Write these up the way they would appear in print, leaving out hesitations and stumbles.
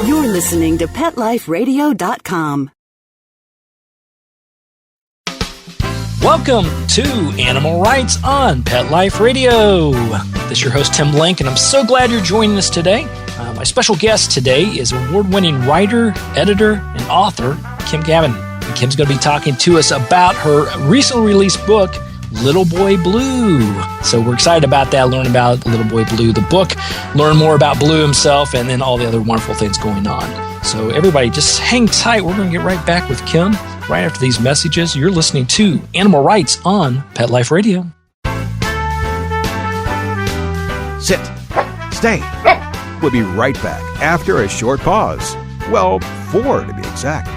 You're listening to PetLifeRadio.com. Welcome to Animal Rights on Pet Life Radio. This is your host, Tim Blank, and I'm so glad you're joining us today. My special guest today is award-winning writer, editor, and author, Kim Kavin. And Kim's going to be talking to us about her recently released book, Little Boy Blue. So we're excited about that, learn about Little Boy Blue, the book, learn more about Blue himself, and then all the other wonderful things going on. So everybody, just hang tight. We're going to get right back with Kim right after these messages. You're listening to Animal Rights on Pet Life Radio. Sit. Stay. We'll be right back after a short pause. Well, 4 to be exact.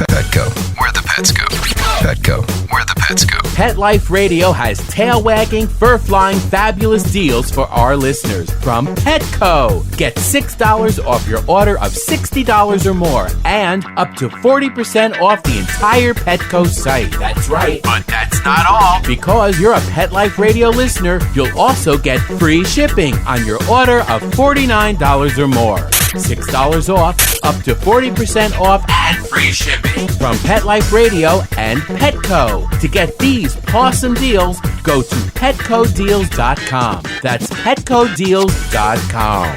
Petco, where the pets go. Petco, where the pets go. Pet Life Radio has tail-wagging, fur-flying, fabulous deals for our listeners from Petco. Get $6 off your order of $60 or more and up to 40% off the entire Petco site. That's right. But that's not all. Because you're a Pet Life Radio listener, you'll also get free shipping on your order of $49 or more. $6 off, up to 40% off, and free shipping from Pet Life Radio and Petco. To get these awesome deals, go to PetcoDeals.com. That's PetcoDeals.com.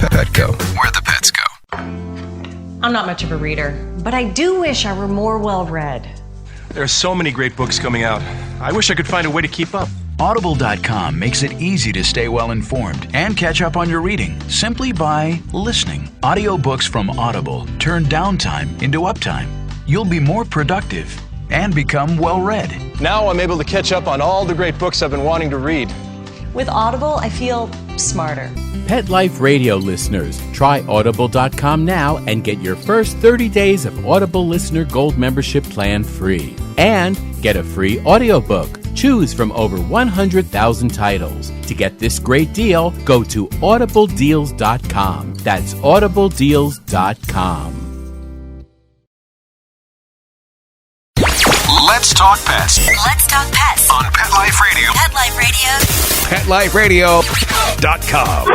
Petco, where the pets go. I'm not much of a reader, but I do wish I were more well-read. There are so many great books coming out. I wish I could find a way to keep up. Audible.com makes it easy to stay well informed and catch up on your reading simply by listening. Audiobooks from Audible turn downtime into uptime. You'll be more productive and become well read. Now I'm able to catch up on all the great books I've been wanting to read. With Audible, I feel smarter. Pet Life Radio listeners, try Audible.com now and get your first 30 days of Audible Listener Gold membership plan free. And get a free audiobook. Choose from over 100,000 titles. To get this great deal, go to audibledeals.com. That's audibledeals.com. Let's talk pets. Let's talk pets On Pet Life Radio. Pet Life Radio. PetLifeRadio.com.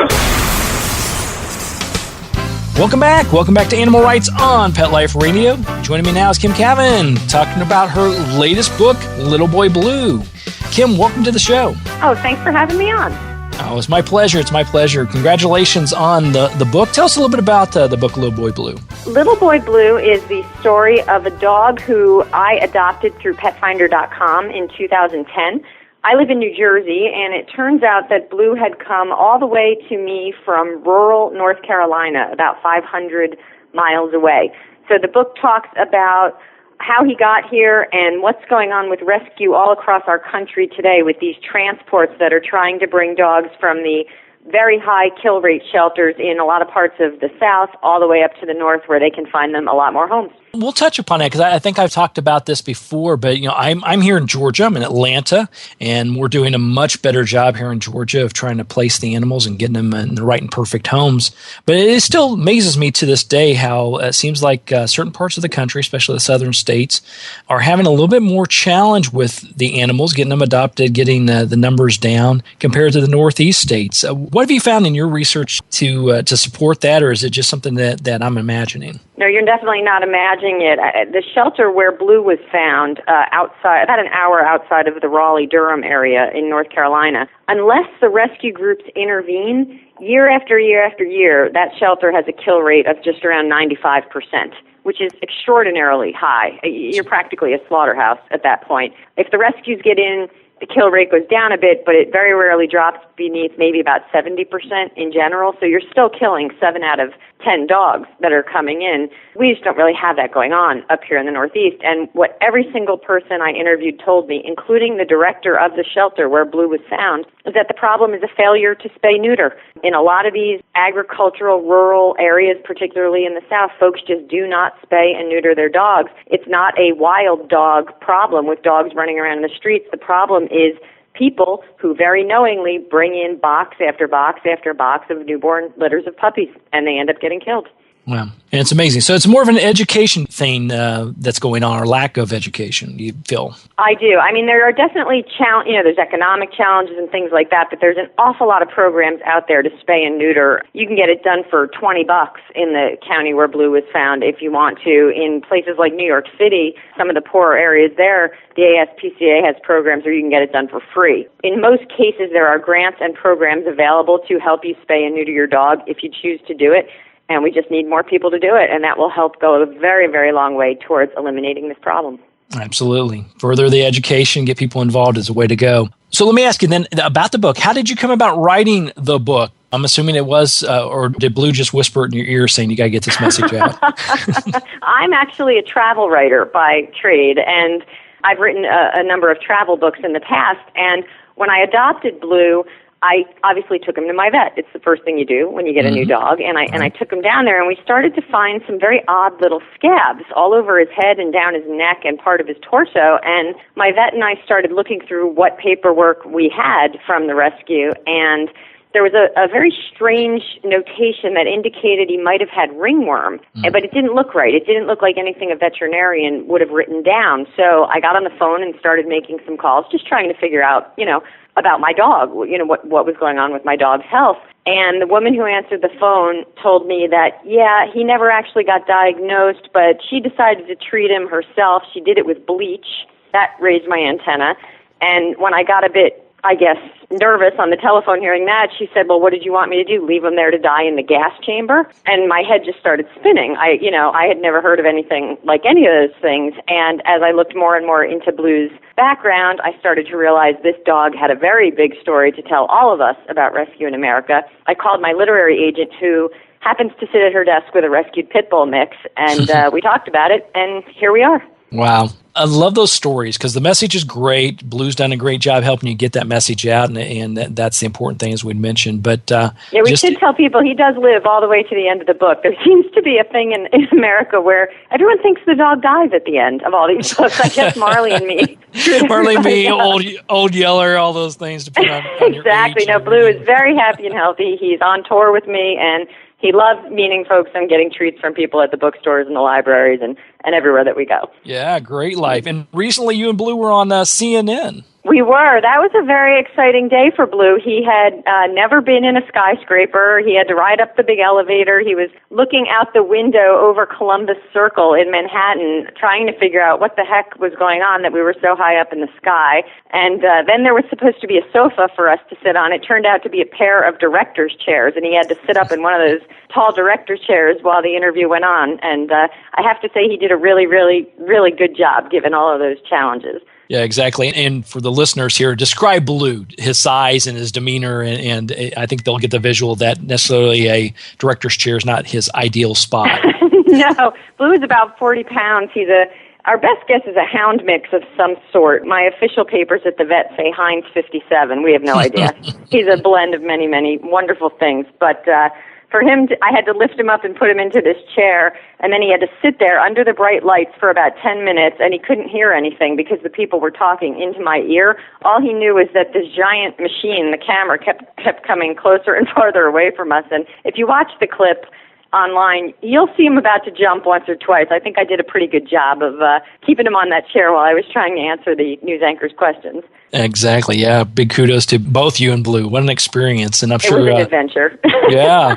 Welcome back. Welcome back to Animal Rights on Pet Life Radio. Joining me now is Kim Kavin, talking about her latest book, Little Boy Blue. Kim, welcome to the show. Oh, thanks for having me on. Oh, it's my pleasure. It's my pleasure. Congratulations on the book. Tell us a little bit about the book, Little Boy Blue. Little Boy Blue is the story of a dog who I adopted through PetFinder.com in 2010. I live in New Jersey, and it turns out that Blue had come all the way to me from rural North Carolina, about 500 miles away. So the book talks about how he got here and what's going on with rescue all across our country today with these transports that are trying to bring dogs from the very high kill rate shelters in a lot of parts of the South all the way up to the North where they can find them a lot more homes. We'll touch upon that because I think I've talked about this before, but I'm here in Georgia. I'm in Atlanta, and we're doing a much better job here in Georgia of trying to place the animals and getting them in the right and perfect homes. But it still amazes me to this day how it seems like certain parts of the country, especially the southern states, are having a little bit more challenge with the animals, getting them adopted, getting the numbers down compared to the northeast states. What have you found in your research to support that, or is it just something that I'm imagining? No, you're definitely not imagining it. The shelter where Blue was found outside, about an hour outside of the Raleigh-Durham area in North Carolina, unless the rescue groups intervene, year after year after year, that shelter has a kill rate of just around 95%, which is extraordinarily high. You're practically a slaughterhouse at that point. If the rescues get in, the kill rate goes down a bit, but it very rarely drops beneath maybe about 70% in general. So you're still killing 7 out of 10 dogs that are coming in. We just don't really have that going on up here in the Northeast. And what every single person I interviewed told me, including the director of the shelter where Blue was found, is that the problem is a failure to spay-neuter. In a lot of these agricultural, rural areas, particularly in the South, folks just do not spay and neuter their dogs. It's not a wild dog problem with dogs running around in the streets. The problem is people who very knowingly bring in box after box after box of newborn litters of puppies, and they end up getting killed. Wow. And it's amazing. So it's more of an education thing that's going on, or lack of education, you feel? I do. I mean, there are definitely there's economic challenges and things like that, but there's an awful lot of programs out there to spay and neuter. You can get it done for $20 in the county where Blue was found if you want to. In places like New York City, some of the poorer areas there, the ASPCA has programs where you can get it done for free. In most cases, there are grants and programs available to help you spay and neuter your dog if you choose to do it. And we just need more people to do it, and that will help go a very, very long way towards eliminating this problem. Absolutely. Further the education, get people involved is a way to go. So let me ask you then about the book. How did you come about writing the book? I'm assuming it was, or did Blue just whisper it in your ear saying, you got to get this message out? I'm actually a travel writer by trade, and I've written a number of travel books in the past. And when I adopted Blue, I obviously took him to my vet. It's the first thing you do when you get a new dog. And I took him down there, and we started to find some very odd little scabs all over his head and down his neck and part of his torso. And my vet and I started looking through what paperwork we had from the rescue, and there was a very strange notation that indicated he might have had ringworm, but it didn't look right. It didn't look like anything a veterinarian would have written down. So I got on the phone and started making some calls, just trying to figure out, about my dog, what was going on with my dog's health. And the woman who answered the phone told me that, he never actually got diagnosed, but she decided to treat him herself. She did it with bleach. That raised my antenna. And when I got a bit, nervous on the telephone hearing that, she said, well, what did you want me to do? Leave him there to die in the gas chamber? And my head just started spinning. I had never heard of anything like any of those things. And as I looked more and more into Blue's background, I started to realize this dog had a very big story to tell all of us about rescue in America. I called my literary agent, who happens to sit at her desk with a rescued pit bull mix, and we talked about it, and here we are. Wow. I love those stories because the message is great. Blue's done a great job helping you get that message out, and that's the important thing, as we'd mentioned. But we should tell people he does live all the way to the end of the book. There seems to be a thing in America where everyone thinks the dog dies at the end of all these books. I guess Marley and Me. Marley and Me, old Yeller, all those things. Depending on exactly. Your age. No, Blue is very happy and healthy. He's on tour with me, and he loves meeting folks and getting treats from people at the bookstores and the libraries and everywhere that we go. Yeah, great life. And recently you and Blue were on CNN. We were. That was a very exciting day for Blue. He had never been in a skyscraper. He had to ride up the big elevator. He was looking out the window over Columbus Circle in Manhattan, trying to figure out what the heck was going on that we were so high up in the sky. And then there was supposed to be a sofa for us to sit on. It turned out to be a pair of director's chairs, and he had to sit up in one of those tall director's chairs while the interview went on. And I have to say he did a really, really, really good job given all of those challenges. Yeah, exactly. And for the listeners here, describe Blue, his size and his demeanor, and I think they'll get the visual that necessarily a director's chair is not his ideal spot. No, Blue is about 40 pounds. Our best guess is a hound mix of some sort. My official papers at the vet say Heinz 57. We have no idea. He's a blend of many, many wonderful things, but for him, I had to lift him up and put him into this chair, and then he had to sit there under the bright lights for about 10 minutes, and he couldn't hear anything because the people were talking into my ear. All he knew was that this giant machine, the camera, kept coming closer and farther away from us. And if you watch the clip online, you'll see him about to jump once or twice. I think I did a pretty good job of keeping him on that chair while I was trying to answer the news anchor's questions. Exactly, yeah. Big kudos to both you and Blue. What an experience. And I'm sure it was an adventure. Yeah.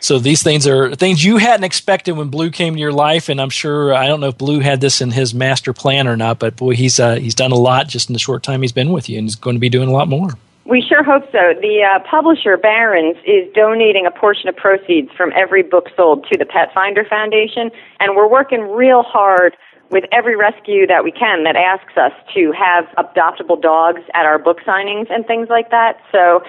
So these things are things you hadn't expected when Blue came to your life, and I'm sure, I don't know if Blue had this in his master plan or not, but boy, he's done a lot just in the short time he's been with you, and he's going to be doing a lot more. We sure hope so. The publisher, Barron's, is donating a portion of proceeds from every book sold to the Pet Finder Foundation, and we're working real hard with every rescue that we can that asks us to have adoptable dogs at our book signings and things like that. So,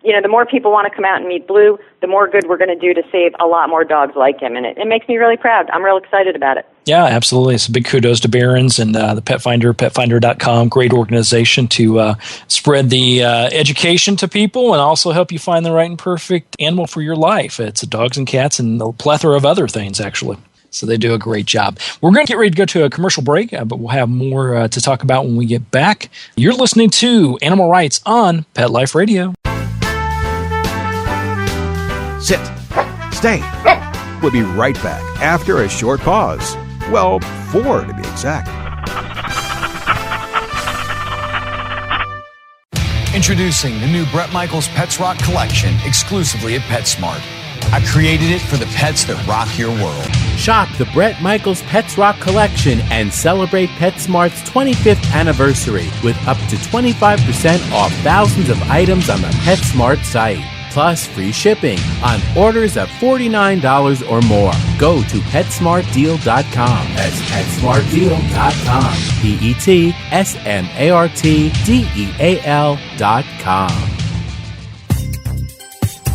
the more people want to come out and meet Blue, the more good we're going to do to save a lot more dogs like him. And it makes me really proud. I'm real excited about it. Yeah, absolutely. It's a big kudos to Barron's and the Pet Finder, petfinder.com. Great organization to spread the education to people and also help you find the right and perfect animal for your life. It's dogs and cats and a plethora of other things, actually. So they do a great job. We're going to get ready to go to a commercial break, but we'll have more to talk about when we get back. You're listening to Animal Rights on Pet Life Radio. Sit. Stay. We'll be right back after a short pause. Well, 4 to be exact. Introducing the new Bret Michaels Pets Rock collection exclusively at PetSmart. I created it for the pets that rock your world. Shop the Bret Michaels Pets Rock collection and celebrate PetSmart's 25th anniversary with up to 25% off thousands of items on the PetSmart site. Plus free shipping on orders of $49 or more. Go to PetSmartDeal.com. That's PetSmartDeal.com. PetSmartDeal.com.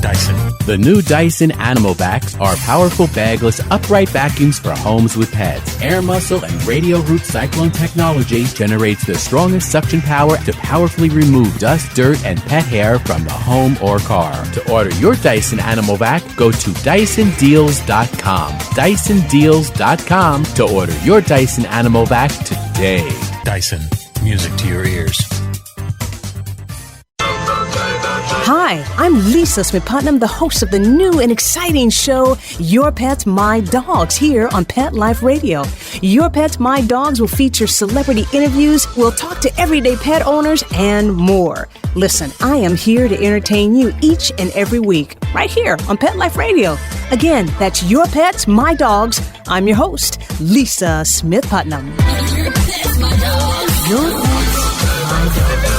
Dyson. The new Dyson Animal Vacs are powerful bagless upright vacuums for homes with pets. Air muscle and radio root cyclone technology generates the strongest suction power to powerfully remove dust, dirt, and pet hair from the home or car. To order your Dyson Animal Vac, go to DysonDeals.com. DysonDeals.com to order your Dyson Animal Vac today. Dyson. Music to your ears. Hi, I'm Lisa Smith-Putnam, the host of the new and exciting show, Your Pets, My Dogs, here on Pet Life Radio. Your Pets, My Dogs will feature celebrity interviews, we'll talk to everyday pet owners, and more. Listen, I am here to entertain you each and every week, right here on Pet Life Radio. Again, that's Your Pets, My Dogs. I'm your host, Lisa Smith-Putnam. Your Pets, My Dogs. Your Pets, My Dogs.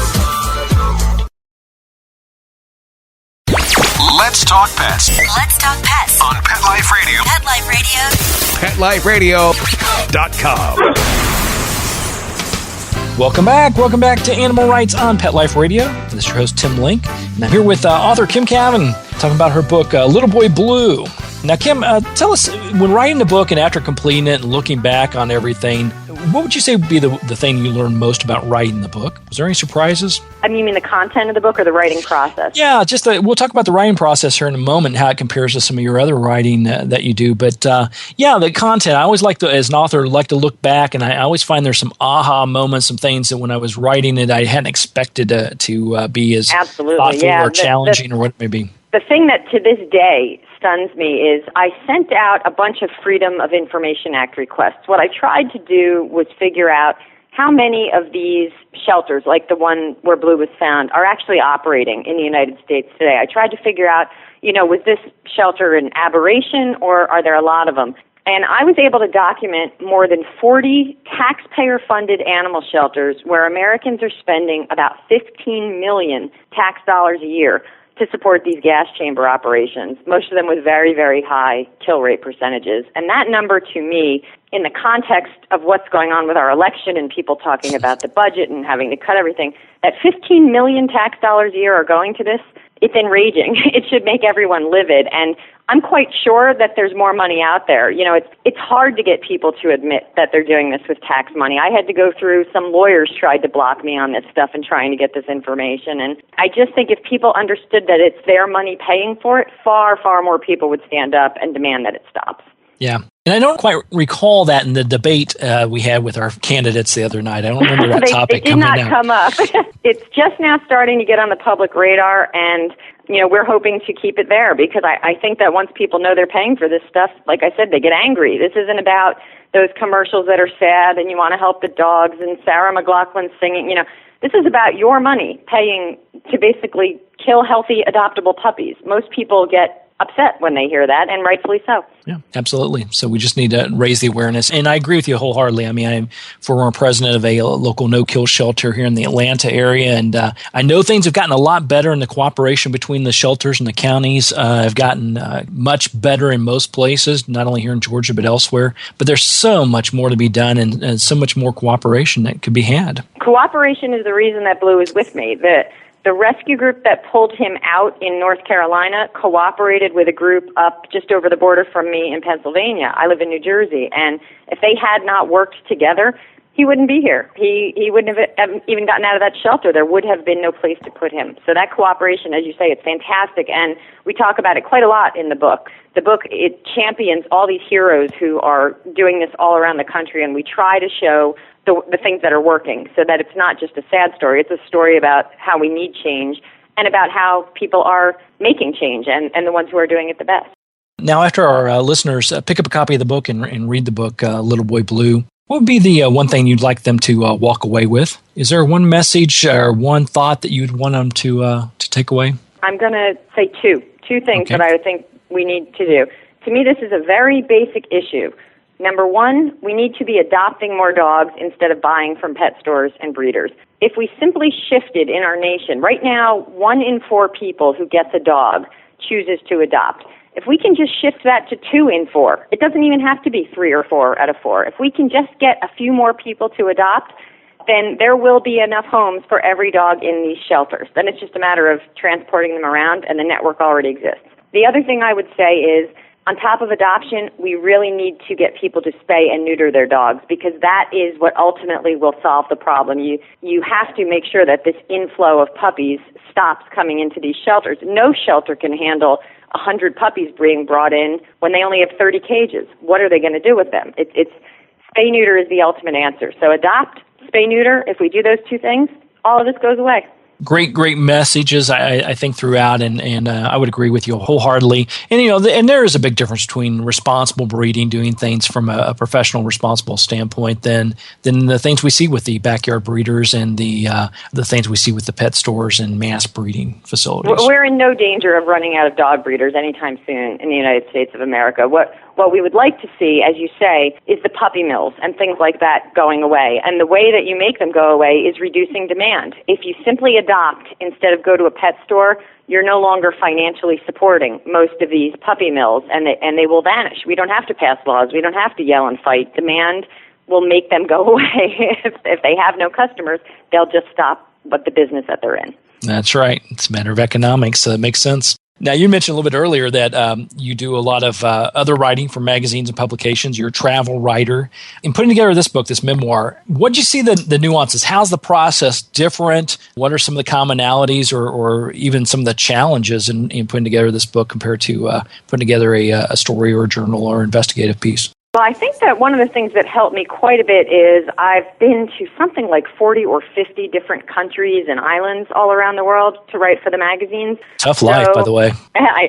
Let's talk pets. Let's talk pets On Pet Life Radio. Pet Life Radio. PetLifeRadio.com. Welcome back to Animal Rights on Pet Life Radio. This is your host, Tim Link, and I'm here with author Kim Kavin, talking about her book, Little Boy Blue. Now, Kim, tell us, when writing the book and after completing it and looking back on everything, what would you say would be the thing you learned most about writing the book? Was there any surprises? You mean the content of the book or the writing process? Yeah, we'll talk about the writing process here in a moment, how it compares to some of your other writing that you do. But the content, I always as an author, like to look back, and I always find there's some aha moments, some things that when I was writing it, I hadn't expected to be as thoughtful or challenging or what it may be. The thing that to this day stuns me is I sent out a bunch of Freedom of Information Act requests. What I tried to do was figure out how many of these shelters, like the one where Blue was found, are actually operating in the United States today. I tried to figure out, was this shelter an aberration or are there a lot of them? And I was able to document more than 40 taxpayer-funded animal shelters where Americans are spending about $15 million tax dollars a year to support these gas chamber operations, most of them with very, very high kill rate percentages. And that number to me, in the context of what's going on with our election and people talking about the budget and having to cut everything, that 15 million tax dollars a year are going to this, it's enraging. It should make everyone livid. And I'm quite sure that there's more money out there. It's hard to get people to admit that they're doing this with tax money. I had to go through, some lawyers tried to block me on this stuff and trying to get this information. And I just think if people understood that it's their money paying for it, far, far more people would stand up and demand that it stops. Yeah. And I don't quite recall that in the debate we had with our candidates the other night. I don't remember that topic coming up. It did not come up. It's just now starting to get on the public radar, and we're hoping to keep it there because I think that once people know they're paying for this stuff, like I said, they get angry. This isn't about those commercials that are sad and you want to help the dogs and Sarah McLachlan singing. This is about your money paying to basically kill healthy adoptable puppies. Most people get upset when they hear that, and rightfully so. Yeah, absolutely. So we just need to raise the awareness. And I agree with you wholeheartedly. I mean, I'm former president of a local no-kill shelter here in the Atlanta area, and I know things have gotten a lot better in the cooperation between the shelters and the counties. Have gotten much better in most places, not only here in Georgia but elsewhere. But there's so much more to be done and so much more cooperation that could be had. Cooperation is the reason that Blue is with me. The rescue group that pulled him out in North Carolina cooperated with a group up just over the border from me in Pennsylvania. I live in New Jersey, and if they had not worked together, he wouldn't be here. He wouldn't have even gotten out of that shelter. There would have been no place to put him. So that cooperation, as you say, it's fantastic, and we talk about it quite a lot in the book. The book, it champions all these heroes who are doing this all around the country, and we try to show the things that are working so that it's not just a sad story. It's a story about how we need change and about how people are making change and the ones who are doing it the best. Now, after our listeners pick up a copy of the book and read the book, Little Boy Blue, what would be the one thing you'd like them to walk away with? Is there one message or one thought that you'd want them to take away? I'm going to say two things that I would think we need to do. To me, this is a very basic issue. Number one, we need to be adopting more dogs instead of buying from pet stores and breeders. If we simply shifted in our nation, right now, 1 in 4 people who gets a dog chooses to adopt. If we can just shift that to 2 in 4, it doesn't even have to be 3 or 4 out of 4. If we can just get a few more people to adopt, then there will be enough homes for every dog in these shelters. Then it's just a matter of transporting them around, and the network already exists. The other thing I would say is, on top of adoption, we really need to get people to spay and neuter their dogs, because that is what ultimately will solve the problem. You have to make sure that this inflow of puppies stops coming into these shelters. No shelter can handle 100 puppies being brought in when they only have 30 cages. What are they going to do with them? It's spay neuter is the ultimate answer. So adopt, spay neuter. If we do those 2 things, all of this goes away. Great messages, I think, throughout, and I would agree with you wholeheartedly. And and there is a big difference between responsible breeding, doing things from a professional, responsible standpoint, than the things we see with the backyard breeders and the things we see with the pet stores and mass breeding facilities. We're in no danger of running out of dog breeders anytime soon in the United States of America. What we would like to see, as you say, is the puppy mills and things like that going away. And the way that you make them go away is reducing demand. If you simply adopt instead of go to a pet store, you're no longer financially supporting most of these puppy mills, and they will vanish. We don't have to pass laws. We don't have to yell and fight. Demand will make them go away. If they have no customers, they'll just stop the business that they're in. That's right. It's a matter of economics, so it makes sense. Now, you mentioned a little bit earlier that you do a lot of other writing for magazines and publications. You're a travel writer. In putting together this book, this memoir, what did you see the nuances? How's the process different? What are some of the commonalities or even some of the challenges in putting together this book compared to putting together a story or a journal or investigative piece? Well, I think that one of the things that helped me quite a bit is I've been to something like 40 or 50 different countries and islands all around the world to write for the magazines. Tough life, by the way.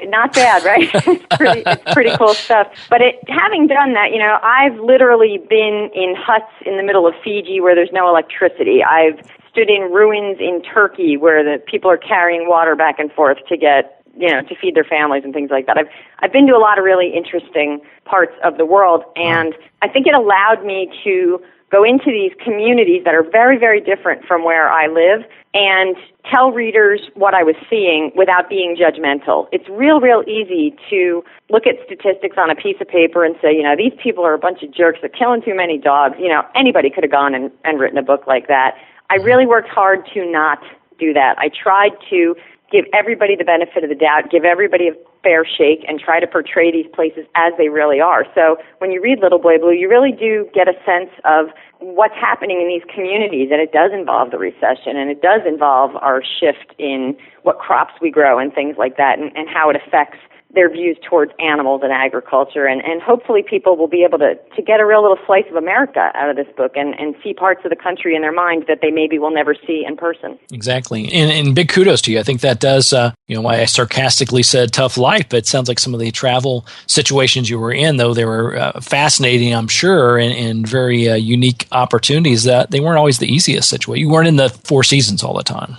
Not bad, right? It's pretty cool stuff. But having done that, I've literally been in huts in the middle of Fiji where there's no electricity. I've stood in ruins in Turkey where the people are carrying water back and forth to get to feed their families and things like that. I've been to a lot of really interesting parts of the world, and I think it allowed me to go into these communities that are very, very different from where I live and tell readers what I was seeing without being judgmental. It's real easy to look at statistics on a piece of paper and say, these people are a bunch of jerks. They're killing too many dogs. Anybody could have gone and written a book like that. I really worked hard to not do that. I tried to give everybody the benefit of the doubt, give everybody a fair shake, and try to portray these places as they really are. So when you read Little Boy Blue, you really do get a sense of what's happening in these communities, and it does involve the recession, and it does involve our shift in what crops we grow and things like that, and how it affects their views towards animals and agriculture. And hopefully people will be able to get a real little slice of America out of this book and see parts of the country in their mind that they maybe will never see in person. Exactly. And big kudos to you. I think that does, why I sarcastically said tough life, but it sounds like some of the travel situations you were in, though they were fascinating, I'm sure, and very unique opportunities, that they weren't always the easiest situation. You weren't in the Four Seasons all the time.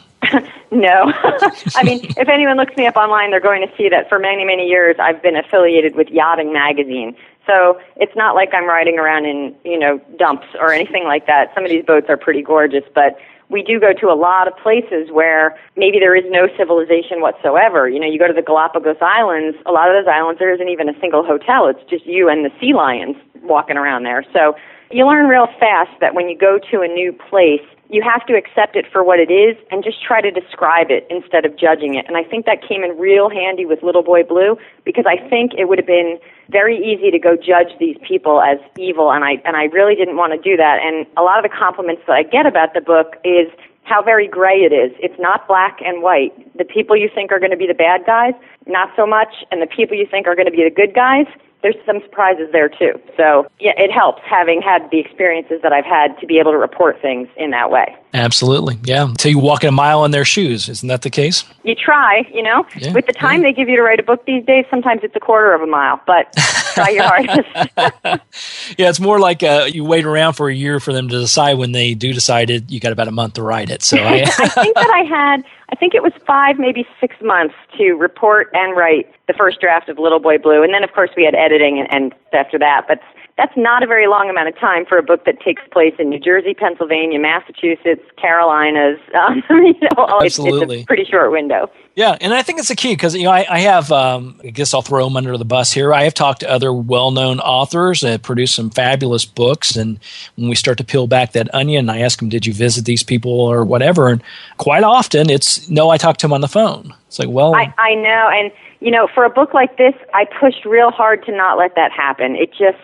No. I mean, if anyone looks me up online, they're going to see that for many, many years I've been affiliated with Yachting Magazine. So it's not like I'm riding around in, dumps or anything like that. Some of these boats are pretty gorgeous, but we do go to a lot of places where maybe there is no civilization whatsoever. You go to the Galapagos Islands, a lot of those islands, there isn't even a single hotel. It's just you and the sea lions walking around there. So you learn real fast that when you go to a new place, you have to accept it for what it is and just try to describe it instead of judging it. And I think that came in real handy with Little Boy Blue, because I think it would have been very easy to go judge these people as evil, and I really didn't want to do that. And a lot of the compliments that I get about the book is how very gray it is. It's not black and white. The people you think are going to be the bad guys, not so much, and the people you think are going to be the good guys, there's some surprises there too. So yeah, it helps having had the experiences that I've had to be able to report things in that way. Absolutely. Yeah. Until you walk a mile in their shoes. Isn't that the case? You try, Yeah, With the time they give you to write a book these days, sometimes it's a quarter of a mile, but try your hardest. Yeah, it's more like you wait around for a year for them to decide. When they do decide it, you got about a month to write it. So I think it was 5, maybe 6 months to report and write the first draft of Little Boy Blue. And then, of course, we had editing and after that. But that's not a very long amount of time for a book that takes place in New Jersey, Pennsylvania, Massachusetts, Carolinas. Absolutely. It's a pretty short window. Yeah, and I think it's a key because I have, I guess I'll throw them under the bus here. I have talked to other well-known authors that produce some fabulous books, and when we start to peel back that onion, I ask them, did you visit these people or whatever? And quite often it's, no, I talked to them on the phone. It's like, well... I know, and, for a book like this, I pushed real hard to not let that happen. It just...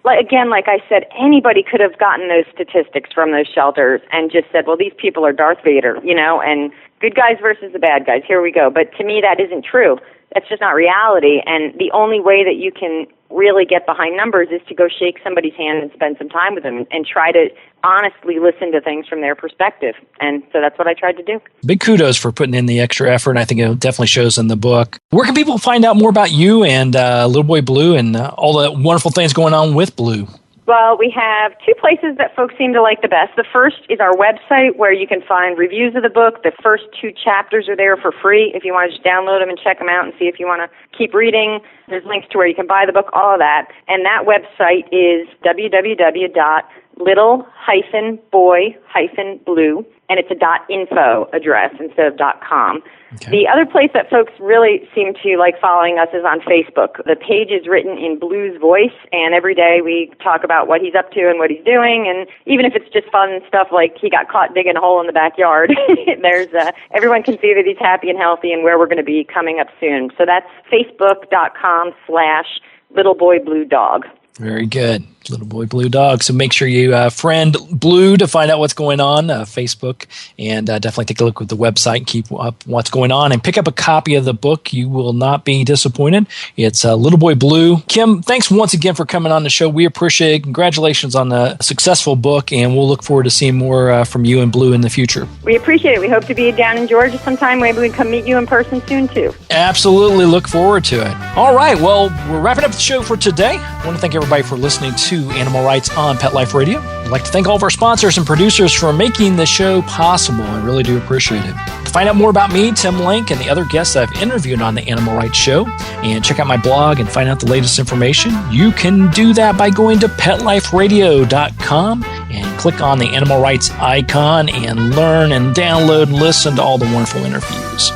Again, like I said, anybody could have gotten those statistics from those shelters and just said, well, these people are Darth Vader, and good guys versus the bad guys. Here we go. But to me, that isn't true. That's just not reality. And the only way that you can really get behind numbers is to go shake somebody's hand and spend some time with them and try to honestly listen to things from their perspective. And so that's what I tried to do. Big kudos for putting in the extra effort. I think it definitely shows in the book. Where can people find out more about you and Little Boy Blue and all the wonderful things going on with Blue? Well, we have 2 places that folks seem to like the best. The first is our website where you can find reviews of the book. The first 2 chapters are there for free if you want to just download them and check them out and see if you want to keep reading. There's links to where you can buy the book, all of that. And that website is www.little-boy-blue, and it's a .info address instead of .com. Okay. The other place that folks really seem to like following us is on Facebook. The page is written in Blue's voice, and every day we talk about what he's up to and what he's doing, and even if it's just fun stuff like he got caught digging a hole in the backyard, there's everyone can see that he's happy and healthy and where we're going to be coming up soon. So that's facebook.com/littleboybluedog. Very good. Little Boy Blue Dog. So make sure you friend Blue to find out what's going on, Facebook, and definitely take a look at the website and keep up what's going on and pick up a copy of the book. You will not be disappointed. It's Little Boy Blue. Kim, thanks once again for coming on the show. We appreciate it. Congratulations on the successful book, and we'll look forward to seeing more from you and Blue in the future. We appreciate it. We hope to be down in Georgia sometime. Maybe we can come meet you in person soon, too. Absolutely. Look forward to it. All right. Well, we're wrapping up the show for today. I want to thank everybody for listening to Animal Rights on Pet Life Radio. I'd like to thank all of our sponsors and producers for making the show possible. I really do appreciate it. To find out more about me, Tim Link, and the other guests I've interviewed on the Animal Rights Show, and check out my blog and find out the latest information, you can do that by going to PetLifeRadio.com and click on the Animal Rights icon and learn and download and listen to all the wonderful interviews.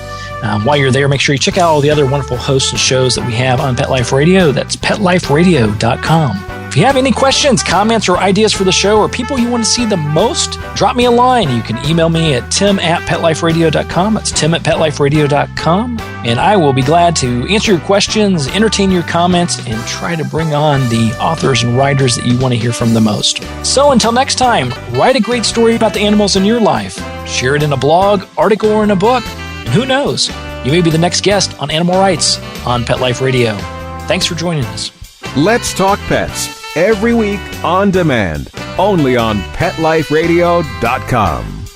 While you're there, make sure you check out all the other wonderful hosts and shows that we have on Pet Life Radio. That's PetLifeRadio.com. If you have any questions, comments, or ideas for the show, or people you want to see the most, drop me a line. You can email me at tim@PetLifeRadio.com. That's tim@PetLifeRadio.com. And I will be glad to answer your questions, entertain your comments, and try to bring on the authors and writers that you want to hear from the most. So until next time, write a great story about the animals in your life. Share it in a blog, article, or in a book. And who knows, you may be the next guest on Animal Rights on Pet Life Radio. Thanks for joining us. Let's Talk Pets, every week on demand, only on PetLifeRadio.com.